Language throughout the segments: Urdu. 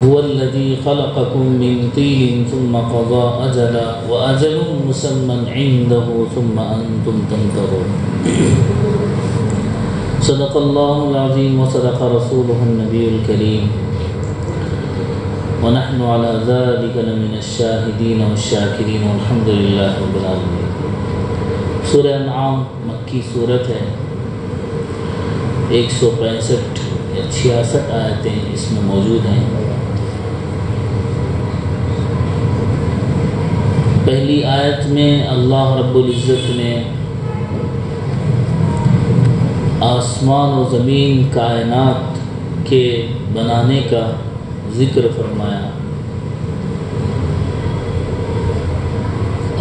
هو الذي خلقكم من طين ثم قضى أجلا وأجل مسمى عنده ثم أنتم تمترون صدق الله العظيم وصدق رسوله النبي الكريم ونحن على ذلك لمن الشاهدين والشاكرين والحمد لله رب العالمين۔ سورہ انعام مکی صورت ہے، 165 یا 66 آیتیں اس میں موجود ہیں۔ پہلی آیت میں اللہ رب العزت نے آسمان و زمین کائنات کے بنانے کا ذکر فرمایا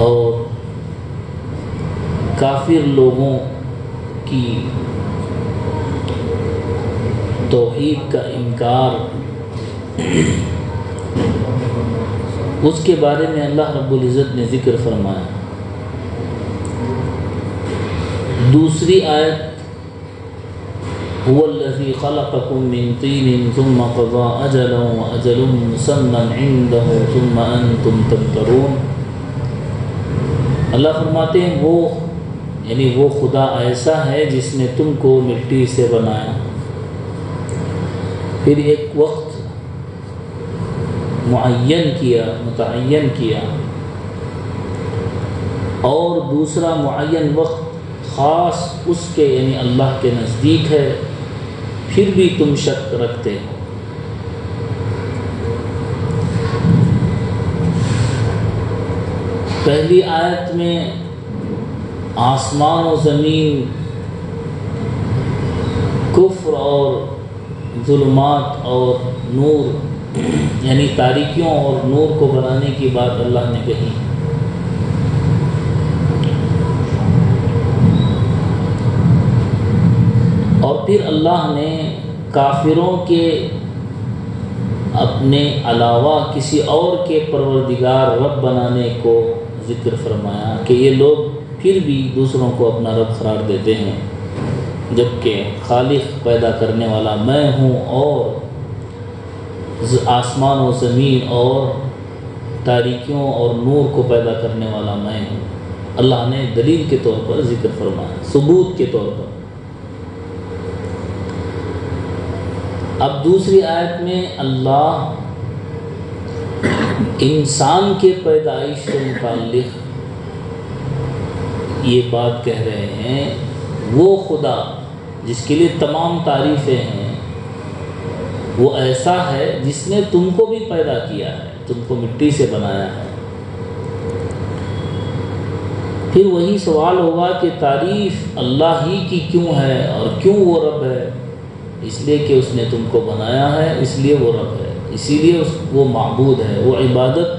اور کافر لوگوں کی توحید کا انکار اس کے بارے میں اللہ رب العزت نے ذکر فرمایا۔ دوسری آیت هو الذي خلقكم من طين ثم قضى أجلا وأجل مسمى عنده ثم أنتم تمترون، اللہ فرماتے ہیں وہ یعنی وہ خدا ایسا ہے جس نے تم کو مٹی سے بنایا، پھر ایک وقت متعین کیا اور دوسرا معین وقت خاص اس کے یعنی اللہ کے نزدیک ہے، پھر بھی تم شک رکھتے ہو۔ پہلی آیت میں آسمان و زمین کفر اور ظلمات اور نور یعنی تاریکیوں اور نور کو بنانے کی بات اللہ نے کہی، اور پھر اللہ نے کافروں کے اپنے علاوہ کسی اور کے پروردگار رب بنانے کو ذکر فرمایا کہ یہ لوگ پھر بھی دوسروں کو اپنا رب قرار دیتے ہیں، جبکہ خالق پیدا کرنے والا میں ہوں اور آسمان و زمین اور تاریکیوں اور نور کو پیدا کرنے والا میں ہوں۔ اللہ نے دلیل کے طور پر ذکر فرمایا، ثبوت کے طور پر۔ اب دوسری آیت میں اللہ انسان کے پیدائش سے متعلق یہ بات کہہ رہے ہیں، وہ خدا جس کے لیے تمام تعریفیں ہیں وہ ایسا ہے جس نے تم کو بھی پیدا کیا ہے، تم کو مٹی سے بنایا ہے۔ پھر وہی سوال ہوگا کہ تعریف اللہ ہی کی کیوں ہے اور کیوں وہ رب ہے؟ اس لیے کہ اس نے تم کو بنایا ہے، اس لیے وہ رب ہے، اسی لیے وہ معبود ہے، وہ عبادت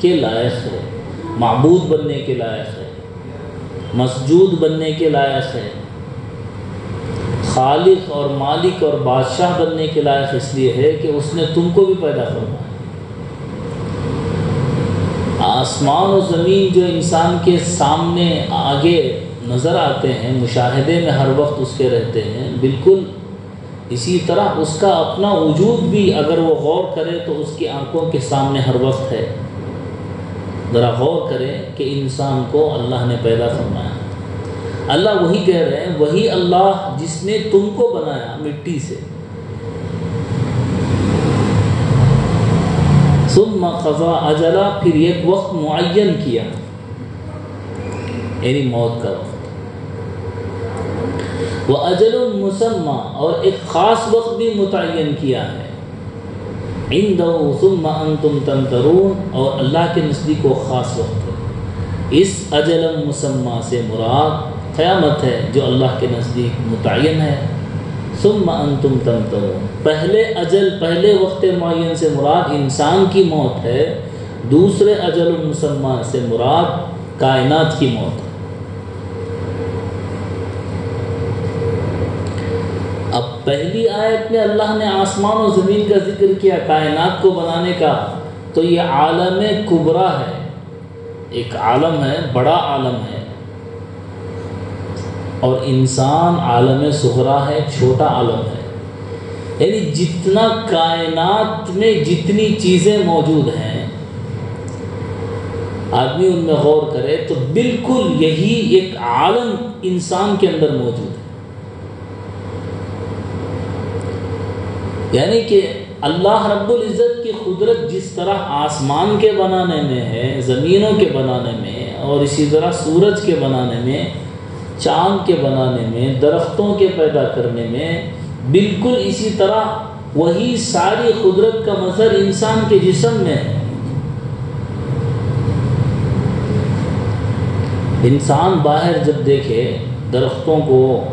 کے لائق ہے، معبود بننے کے لائق ہے، مسجود بننے کے لائق ہے، خالق اور مالک اور بادشاہ بننے کے لائق اس لیے ہے کہ اس نے تم کو بھی پیدا فرمایا۔ آسمان و زمین جو انسان کے سامنے آگے نظر آتے ہیں، مشاہدے میں ہر وقت اس کے رہتے ہیں، بالکل اسی طرح اس کا اپنا وجود بھی اگر وہ غور کرے تو اس کی آنکھوں کے سامنے ہر وقت ہے۔ ذرا غور کریں کہ انسان کو اللہ نے پیدا فرمایا، اللہ وہی کہہ رہے ہیں، وہی اللہ جس نے تم کو بنایا مٹی سے، ثم قضى اجلا، پھر ایک وقت معین کیا یعنی موت کا وقت، وَأَجَلٌ مُّسَمًّى، اور ایک خاص وقت بھی متعین کیا ہے، عِندَهُ ثُمَّ أَنْتُمْ تَمْتَرُونَ، اور اللہ کے نزدیک وہ خاص وقت ہے۔ اس اجل مسمى سے مراد قیامت ہے جو اللہ کے نزدیک متعین ہے۔ ثم انتم تمترون، پہلے اجل پہلے وقت معین سے مراد انسان کی موت ہے، دوسرے اجل مسمى سے مراد کائنات کی موت ہے۔ اب پہلی آیت میں اللہ نے آسمان و زمین کا ذکر کیا، کائنات کو بنانے کا، تو یہ عالم کبریٰ ہے، ایک عالم ہے، بڑا عالم ہے، اور انسان عالم صغریٰ ہے، چھوٹا عالم ہے۔ یعنی جتنا کائنات میں جتنی چیزیں موجود ہیں، آدمی ان میں غور کرے تو بالکل یہی ایک عالم انسان کے اندر موجود ہے۔ یعنی کہ اللہ رب العزت کی قدرت جس طرح آسمان کے بنانے میں ہے، زمینوں کے بنانے میں، اور اسی طرح سورج کے بنانے میں، چاند کے بنانے میں، درختوں کے پیدا کرنے میں، بالکل اسی طرح وہی ساری قدرت کا مظہر انسان کے جسم میں ہے۔ انسان باہر جب دیکھے درختوں کو،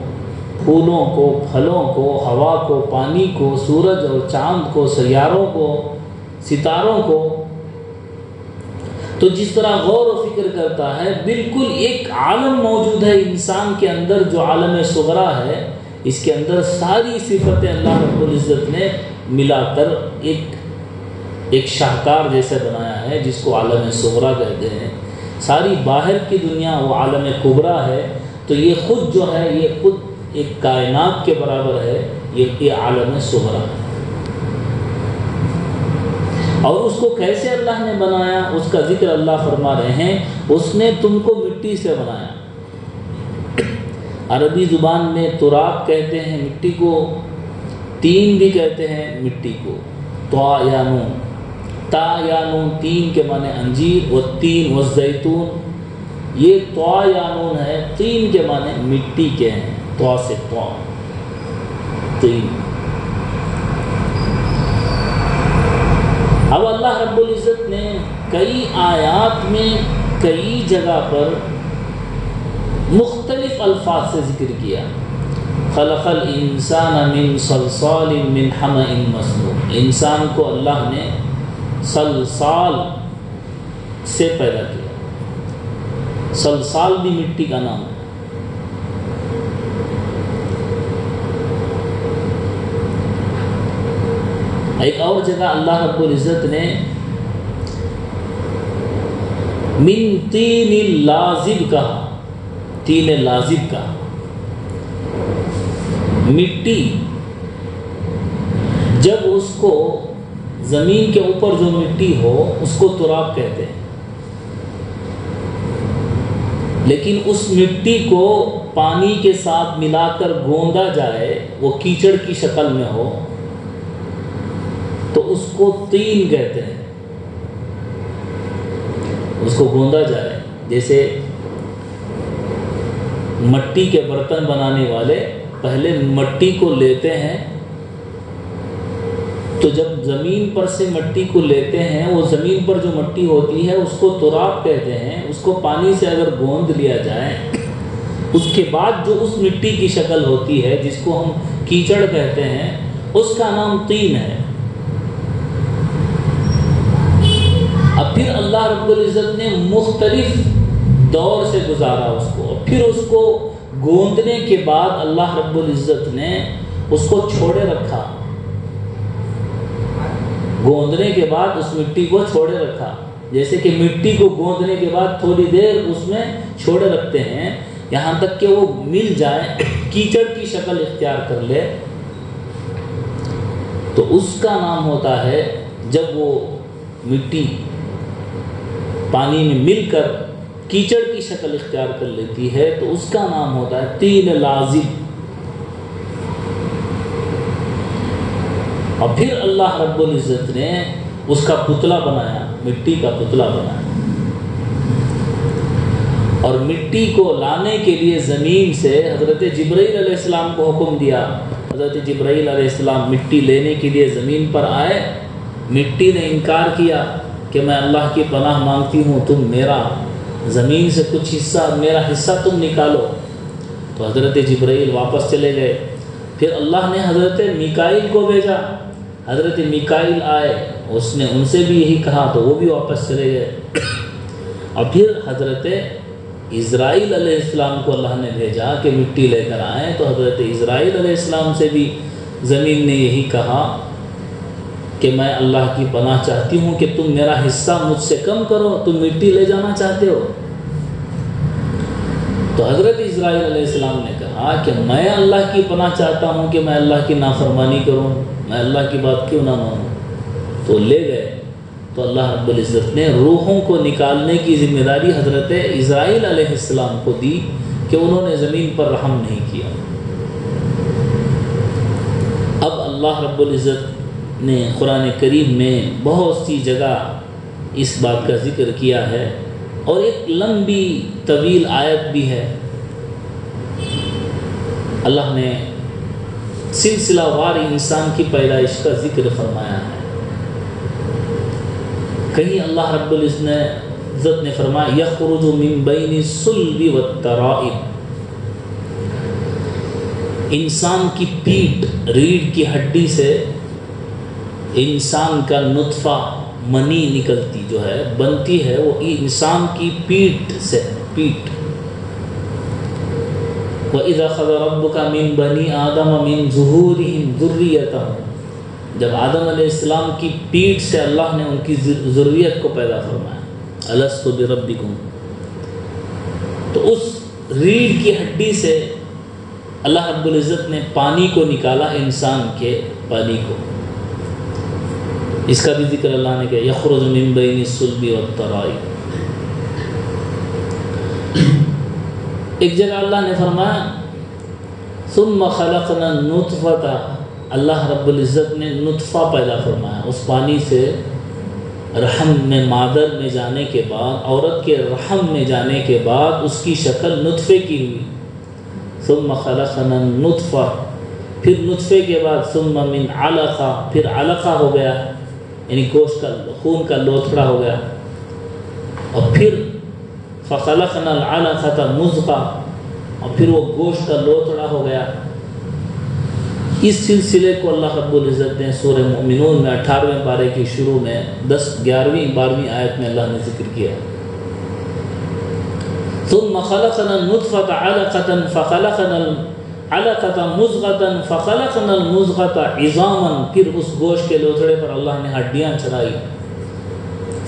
پھولوں کو، پھلوں کو، ہوا کو، پانی کو، سورج اور چاند کو، سیاروں کو، ستاروں کو، تو جس طرح غور و فکر کرتا ہے، بالکل ایک عالم موجود ہے انسان کے اندر جو عالم صغریٰ ہے۔ اس کے اندر ساری صفتیں اللہ رب العزت نے ملا کر ایک شاہکار جیسے بنایا ہے، جس کو عالم صغریٰ کہتے ہیں۔ ساری باہر کی دنیا وہ عالم کبریٰ ہے، تو یہ خود جو ہے، یہ خود ایک کائنات کے برابر ہے، یہ عالم صغریٰ ہے۔ اور اس کو کیسے اللہ نے بنایا، اس کا ذکر اللہ فرما رہے ہیں، اس نے تم کو مٹی سے بنایا۔ عربی زبان میں تراب کہتے ہیں مٹی کو، تین بھی کہتے ہیں مٹی کو، طا یا نون، تا یا نون تین کے معنی انجیر، والتین والزیتون، یہ طا یا نون ہے، تین کے معنی مٹی کے ہیں، طا سے طا، تین۔ اب اللہ رب العزت نے کئی آیات میں کئی جگہ پر مختلف الفاظ سے ذکر کیا۔ خلق الانسان من صلصال من حمأ مسنون، انسان کو اللہ نے صلصال سے پیدا کیا۔ صلصال بھی مٹی کا نام ہے۔ ایک اور جگہ اللہ رب العزت نے من طین لازب کہا، تین لازب کہا۔ مٹی جب اس کو زمین کے اوپر جو مٹی ہو اس کو تراب کہتے ہیں، لیکن اس مٹی کو پانی کے ساتھ ملا کر گوندا جائے، وہ کیچڑ کی شکل میں ہو، تو اس کو طین کہتے ہیں۔ اس کو گوندا جائے، جیسے مٹی کے برتن بنانے والے پہلے مٹی کو لیتے ہیں، تو جب زمین پر سے مٹی کو لیتے ہیں، وہ زمین پر جو مٹی ہوتی ہے اس کو تراب کہتے ہیں۔ اس کو پانی سے اگر گوند لیا جائے، اس کے بعد جو اس مٹی کی شکل ہوتی ہے جس کو ہم کیچڑ کہتے ہیں، اس کا نام طین ہے۔ اب پھر اللہ رب العزت نے مختلف دور سے گزارا اس کو، پھر اس کو گوندنے کے بعد اللہ رب العزت نے اس کو چھوڑے رکھا، گوندنے کے بعد اس مٹی کو چھوڑے رکھا۔ جیسے کہ مٹی کو گوندنے کے بعد تھوڑی دیر اس میں چھوڑے رکھتے ہیں، یہاں تک کہ وہ مل جائے، کیچڑ کی شکل اختیار کر لے، تو اس کا نام ہوتا ہے، جب وہ مٹی پانی میں مل کر کیچڑ کی شکل اختیار کر لیتی ہے، تو اس کا نام ہوتا ہے طین لازب۔ اور پھر اللہ رب العزت نے اس کا پتلا بنایا، مٹی کا پتلا بنایا، اور مٹی کو لانے کے لیے زمین سے حضرت جبرائیل علیہ السلام کو حکم دیا۔ حضرت جبرائیل علیہ السلام مٹی لینے کے لیے زمین پر آئے، مٹی نے انکار کیا کہ میں اللہ کی پناہ مانگتی ہوں، تم میرا زمین سے کچھ حصہ، میرا حصہ تم نکالو۔ تو حضرت جبرائیل واپس چلے گئے۔ پھر اللہ نے حضرت میکائیل کو بھیجا، حضرت میکائیل آئے، اس نے ان سے بھی یہی کہا، تو وہ بھی واپس چلے گئے۔ اور پھر حضرت اسرائیل علیہ السلام کو اللہ نے بھیجا کہ مٹی لے کر آئیں، تو حضرت اسرائیل علیہ السلام سے بھی زمین نے یہی کہا کہ میں اللہ کی پناہ چاہتی ہوں کہ تم میرا حصہ مجھ سے کم کرو، تم مٹی لے جانا چاہتے ہو۔ تو حضرت اسرائیل علیہ السلام نے کہا کہ میں اللہ کی پناہ چاہتا ہوں کہ میں اللہ کی نافرمانی کروں، میں اللہ کی بات کیوں نہ مانوں. تو لے گئے. تو اللہ رب العزت نے روحوں کو نکالنے کی ذمہ داری حضرت اسرائیل علیہ السلام کو دی کہ انہوں نے زمین پر رحم نہیں کیا. اب اللہ رب العزت نے قرآن کریم میں بہت سی جگہ اس بات کا ذکر کیا ہے، اور ایک لمبی طویل آیت بھی ہے. اللہ نے سلسلہ وار انسان کی پیدائش کا ذکر فرمایا ہے. کہیں اللہ رب العزت نے فرمایا یخرج من بین الصلب والترائب، انسان کی پیٹھ ریڑھ کی ہڈی سے انسان کا نطفہ منی نکلتی جو ہے بنتی ہے، وہ انسان کی پیٹھ سے. پیٹھ وَإِذَا خَذَ رَبُّكَ مِن بَنِي آدَمَ مِن ظُهُورِهِمْ ذُرِّيَّتَهُمْ، جب آدم علیہ السلام کی پیٹھ سے اللہ نے ان کی ذریت کو پیدا فرمایا. أَلَسْتُ بِرَبِّكُمْ، تو اس ریڑھ کی ہڈی سے اللہ رب العزت نے پانی کو نکالا، انسان کے پانی کو. اس کا بھی ذکر اللہ نے کیا یخرج من بین الصلب والترائب. ایک جگہ اللہ نے فرمایا ثم خلقنا النطفة، اللہ رب العزت نے نطفہ پیدا فرمایا. اس پانی سے رحم میں مادر میں جانے کے بعد، عورت کے رحم میں جانے کے بعد اس کی شکل نطفے کی ہوئی. ثم خلقنا النطفة، پھر نطفے کے بعد ثم من علقہ، پھر علقہ ہو گیا، یعنی گوشت کا خون کا لوتھڑا ہو گیا. اور پھر فخلقنا العلقة مضغہ، اور پھر وہ گوشت کا لوتھڑا ہو گیا. اس سلسلے کو اللہ رب العزت نے سورہ مومنون میں 18ویں پارے کی شروع میں 11ویں 12ویں آیت میں اللہ نے ذکر کیا. ثم خلقنا النطفة علقة فخلقنا العلقة مضغة فخلقنا المضغة عظاما، پھر اس گوشت کے لوتھڑے پر اللہ نے ہڈیاں چڑھائی.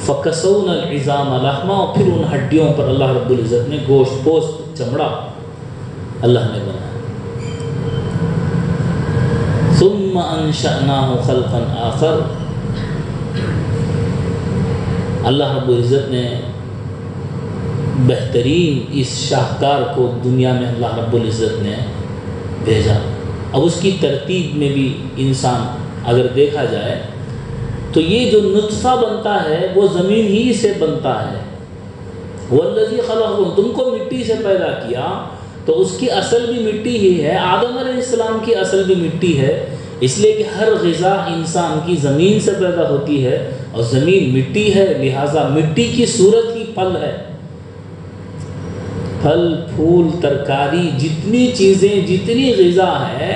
فکسونا العظام لحما، اور پھر ان ہڈیوں پر اللہ رب العزت نے گوشت پوست چمڑا اللہ نے بنایا. ثم انشأناه خلقا آخر، اللہ رب العزت نے بہترین اس شاہکار کو دنیا میں اللہ رب العزت نے بھیجا. اب اس کی ترتیب میں بھی انسان اگر دیکھا جائے تو یہ جو نطفہ بنتا ہے وہ زمین ہی سے بنتا ہے. والذی خلقکم، تم کو مٹی سے پیدا کیا تو اس کی اصل بھی مٹی ہی ہے. آدم علیہ السلام کی اصل بھی مٹی ہے، اس لیے کہ ہر غذا انسان کی زمین سے پیدا ہوتی ہے، اور زمین مٹی ہے، لہٰذا مٹی کی صورت ہی پھل ہے. پھل پھول ترکاری جتنی چیزیں جتنی غذا ہے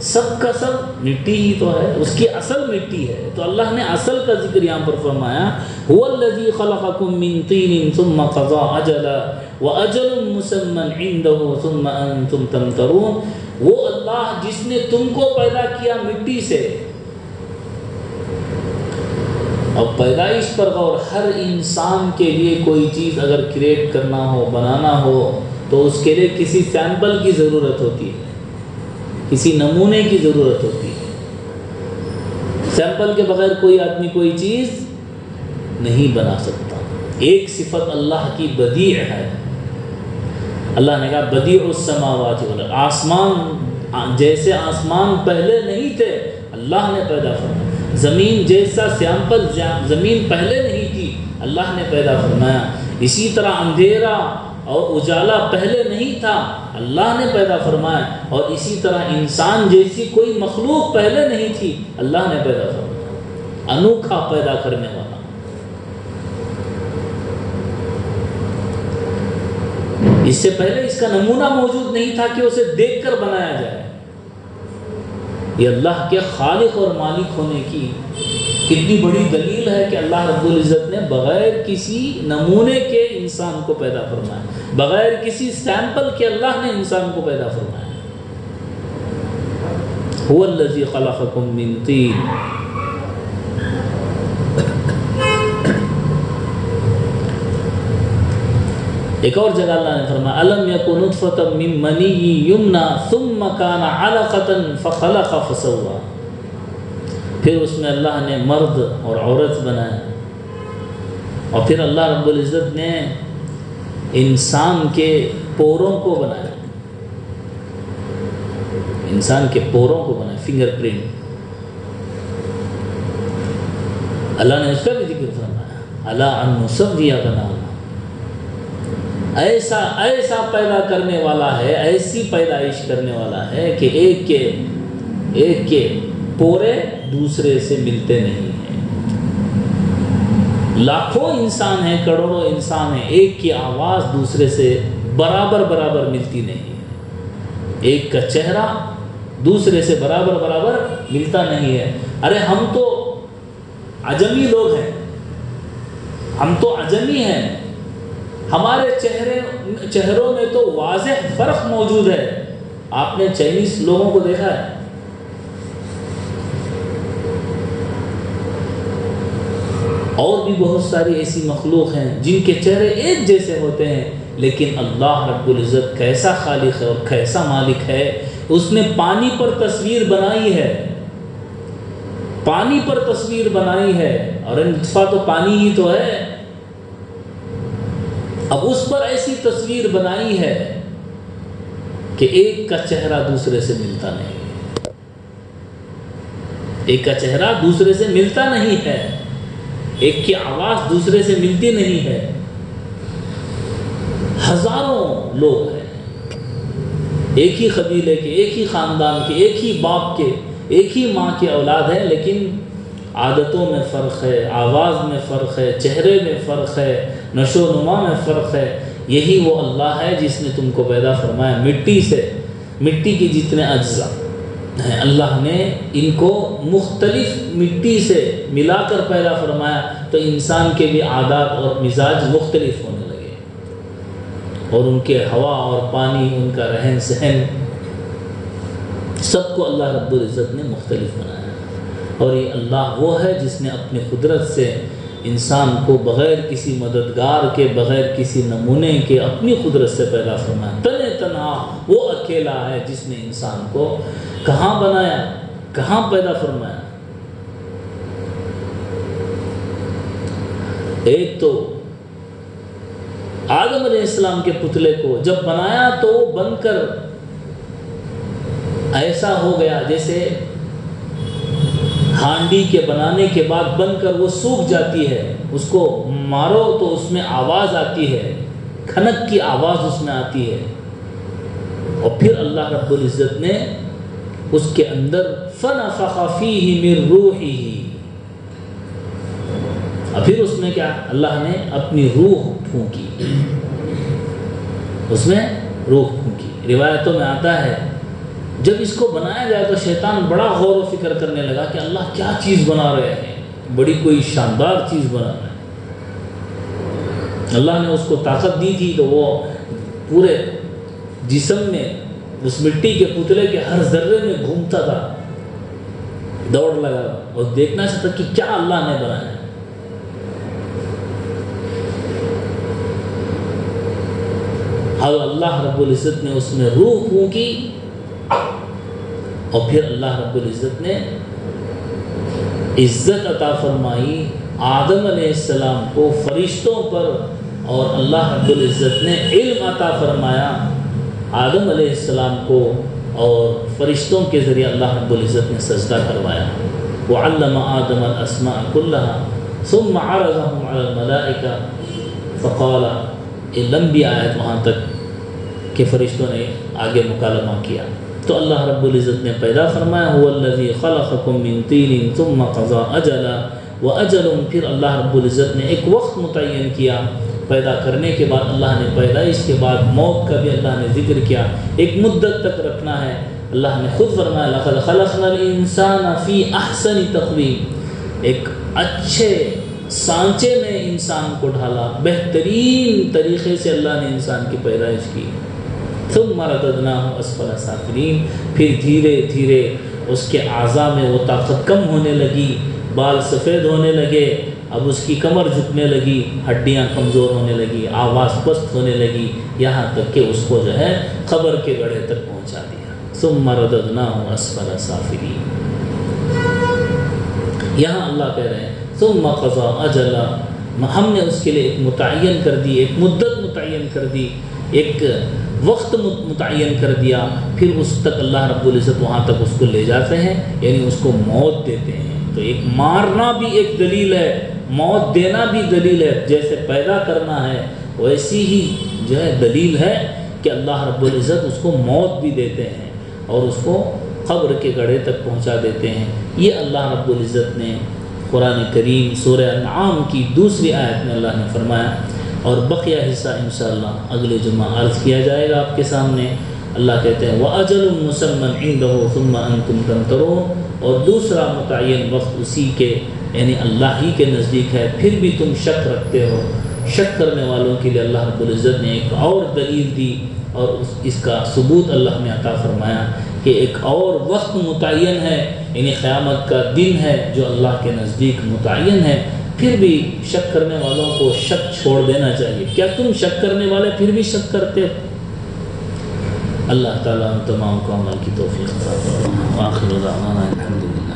سب کا سب مٹی ہی تو ہے، اس کی اصل مٹی ہے. تو اللہ نے اصل کا ذکر یہاں پر فرمایا هو الذی خلقکم من طین ثم قضى اجلا واجل مسمى عنده ثم انتم تمترون. وہ اللہ جس نے تم کو پیدا کیا مٹی سے. اور پیدائش پر غور، ہر انسان کے لیے کوئی چیز اگر کریٹ کرنا ہو بنانا ہو تو اس کے لیے کسی سیمپل کی ضرورت ہوتی ہے، کسی نمونے کی ضرورت ہوتی ہے. سیمپل کے بغیر کوئی آدمی کوئی چیز نہیں بنا سکتا. ایک صفت اللہ کی بدیع ہے. اللہ نے کہا بدیع السماوات والارض، آسمان جیسے آسمان پہلے نہیں تھے اللہ نے پیدا فرمایا. زمین جیسا سیمپل زمین پہلے نہیں تھی اللہ نے پیدا فرمایا. اسی طرح اندھیرا اور اجالا پہلے نہیں تھا اللہ نے پیدا فرمایا. اور اسی طرح انسان جیسی کوئی مخلوق پہلے نہیں تھی اللہ نے پیدا فرمایا. انوکھا پیدا کرنے والا. اس سے پہلے اس کا نمونہ موجود نہیں تھا کہ اسے دیکھ کر بنایا جائے. یہ اللہ کے خالق اور مالک ہونے کی کتنی بڑی دلیل ہے کہ اللہ رب العزت نے بغیر کسی نمونے کے انسان کو پیدا فرمایا، بغیر کسی سیمپل کے اللہ نے انسان کو پیدا فرمایا. هو الذی خلقکم من طین. ایک اور جگہ اللہ نے فرمایا الم یکن نطفۃ من منی یمنی ثم کان علقۃ فخلق فسوى، پھر اس میں اللہ نے مرد اور عورت بنایا، اور پھر اللہ رب العزت نے انسان کے پوروں کو بنایا، انسان کے پوروں کو بنایا، فنگر پرنٹ، اللہ نے اس کا بھی ذکر فرمایا الا ان نسوی بنانا، ایسا ایسا پیدا کرنے والا ہے، ایسی پیدائش کرنے والا ہے کہ ایک کے پورے دوسرے سے ملتے نہیں ہیں، لاکھوں انسان ہیں، کروڑوں انسان ہیں، ایک کی آواز دوسرے سے برابر ملتی نہیں ہے، ایک کا چہرہ دوسرے سے برابر ملتا نہیں ہے۔ ارے ہم تو عجمی لوگ ہیں، ہم تو عجمی ہیں، ہمارے چہروں میں تو واضح فرق موجود ہے۔ آپ نے چائنیز لوگوں کو دیکھا ہے، اور بھی بہت ساری ایسی مخلوق ہیں جن کے چہرے ایک جیسے ہوتے ہیں، لیکن اللہ رب العزت کیسا خالق ہے اور کیسا مالک ہے، اس نے پانی پر تصویر بنائی ہے، پانی پر تصویر بنائی ہے، اور نطفہ تو پانی ہی تو ہے، اب اس پر ایسی تصویر بنائی ہے کہ ایک کا چہرہ دوسرے سے ملتا نہیں، ایک کا چہرہ دوسرے سے ملتا نہیں ہے، ایک کی آواز دوسرے سے ملتی نہیں ہے، ہزاروں لوگ ہیں، ایک ہی قبیلے کے، ایک ہی خاندان کے، ایک ہی باپ کے، ایک ہی ماں کی اولاد ہے، لیکن عادتوں میں فرق ہے، آواز میں فرق ہے، چہرے میں فرق ہے، نشو و نما میں فرق ہے۔ یہی وہ اللہ ہے جس نے تم کو پیدا فرمایا مٹی سے، مٹی کے جتنے اجزاء ہیں اللہ نے ان کو مختلف مٹی سے ملا کر پیدا فرمایا، تو انسان کے بھی عادات اور مزاج مختلف ہونے لگے، اور ان کے ہوا اور پانی، ان کا رہن سہن، سب کو اللہ رب العزت نے مختلف بنایا۔ اور یہ اللہ وہ ہے جس نے اپنے قدرت سے انسان کو بغیر کسی مددگار کے، بغیر کسی نمونے کے، اپنی قدرت سے پیدا فرمایا، تنے تنہا وہ اکیلا ہے جس نے انسان کو کہاں بنایا، کہاں پیدا فرمایا۔ ایک تو آدم علیہ السلام کے پتلے کو جب بنایا تو وہ بن کر ایسا ہو گیا جیسے ہانڈی کے بنانے کے بعد بن کر وہ سوکھ جاتی ہے، اس کو مارو تو اس میں آواز آتی ہے، کھنک کی آواز اس میں آتی ہے، اور پھر اللہ رب العزت نے اس کے اندر فنفخ فیہ من روحہ، اور پھر اس میں کیا، اللہ نے اپنی روح پھونکی، اس میں روح پھونکی۔ روایتوں میں آتا ہے جب اس کو بنایا جائے تو شیطان بڑا غور و فکر کرنے لگا کہ اللہ کیا چیز بنا رہے ہیں، بڑی کوئی شاندار چیز بنا رہے ہیں۔ اللہ نے اس کو طاقت دی تھی تو وہ پورے جسم میں اس مٹی کے پتلے کے ہر ذرے میں گھومتا تھا، دوڑ لگا اور دیکھنا چاہتا کہ کیا اللہ نے بنایا۔ اللہ رب العزت نے اس میں روح پھونکی، اور پھر اللہ رب العزت نے عزت عطا فرمائی آدم علیہ السلام کو فرشتوں پر، اور اللہ رب العزت نے علم عطا فرمایا آدم علیہ السلام کو، اور فرشتوں کے ذریعے اللہ رب العزت نے سجدہ کروایا۔ وعلم آدم الاسماء كلها ثم عرضهم على الملائكة فقال، یہ لمبی آیت وہاں تک کہ فرشتوں نے آگے مکالمہ کیا، تو اللہ رب العزت نے پیدا فرمایا هو الذي خلقكم من طين ثم قضى اجلا واجل، پھر اللہ رب العزت نے ایک وقت متعین کیا پیدا کرنے کے بعد، اللہ نے پیدائش کے بعد موت کا بھی اللہ نے ذکر کیا، ایک مدت تک رکھنا ہے۔ اللہ نے خود فرمایا لقد خلقنا الانسان فی احسن تقویم، ایک اچھے سانچے میں انسان کو ڈھالا، بہترین طریقے سے اللہ نے انسان کی پیدائش کی۔ ثم رددناہ اسفل سافلین، پھر دھیرے دھیرے اس کے اعضاء میں وہ طاقت کم ہونے لگی، بال سفید ہونے لگے، اب اس کی کمر جھکنے لگی، ہڈیاں کمزور ہونے لگی، آواز پست ہونے لگی، یہاں تک کہ اس کو جو ہے قبر کے گڑھے تک پہنچا دیا۔ ثم رددناہ اسفل سافلین۔ یہاں اللہ کہہ رہے ہیں ثم قضى اجلا، ہم نے اس کے لیے ایک متعین کر دی، ایک مدت متعین کر دی، ایک وقت متعین کر دیا، پھر اس تک اللہ رب العزت وہاں تک اس کو لے جاتے ہیں، یعنی اس کو موت دیتے ہیں۔ تو ایک مارنا بھی ایک دلیل ہے، موت دینا بھی دلیل ہے، جیسے پیدا کرنا ہے ویسی ہی جو ہے دلیل ہے کہ اللہ رب العزت اس کو موت بھی دیتے ہیں اور اس کو قبر کے گڑھے تک پہنچا دیتے ہیں۔ یہ اللہ رب العزت نے قرآن کریم سورہ انعام کی دوسری آیت میں اللہ نے فرمایا، اور بقیہ حصہ انشاءاللہ اگلے جمعہ عرض کیا جائے گا آپ کے سامنے۔ اللہ کہتے ہیں وَأَجَلٌ مُّسَمًّى عِندَهُ ثُمَّ أَنتُمْ تَمْتَرُونَ، اور دوسرا متعین وقت اسی کے یعنی اللہ ہی کے نزدیک ہے، پھر بھی تم شک رکھتے ہو۔ شک کرنے والوں کے لیے اللہ رب العزت نے ایک اور دلیل دی، اور اس کا ثبوت اللہ نے عطا فرمایا کہ ایک اور وقت متعین ہے، یعنی قیامت کا دن ہے جو اللہ کے نزدیک متعین ہے۔ پھر بھی شک کرنے والوں کو شک چھوڑ دینا چاہیے۔ کیا تم شک کرنے والے پھر بھی شک کرتے ہو؟ اللہ تعالیٰ ہم تمام کو عمل کی توفیق عطا فرمائے۔ وآخر دعوانا الحمدللہ۔